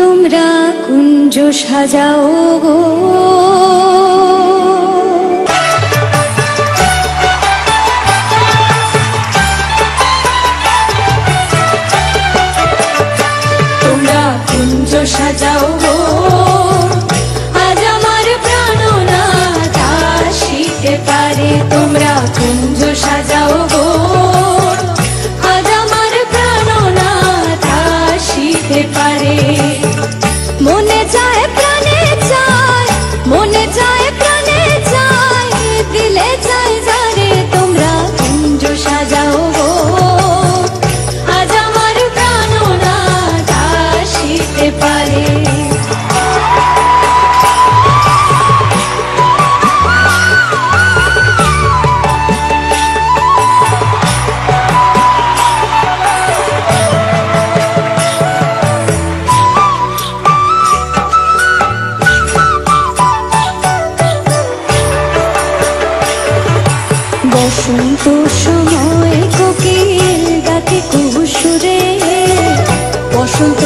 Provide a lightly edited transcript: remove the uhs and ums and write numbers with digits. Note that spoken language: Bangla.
তোমরা কুঞ্জ সাজাও গো। তোমরা কুঞ্জ সাজাও গো, আজ আমার প্রাণনাথ আসিতে পারে। তোমরা কুঞ্জ সাজাও গো, আজ আমার প্রাণনাথ আসিতে পারে। মনে চায় প্রাণে চায়, মনে চায় প্রাণে চায়, দিলে চায় যারে। তোমরা কুঞ্জ সাজাও গো, আজ আমার প্রাণনাথ আসিতে পারে। বসন্ত সময় কোকিল ডাকে কুহুসুরে, বসন্ত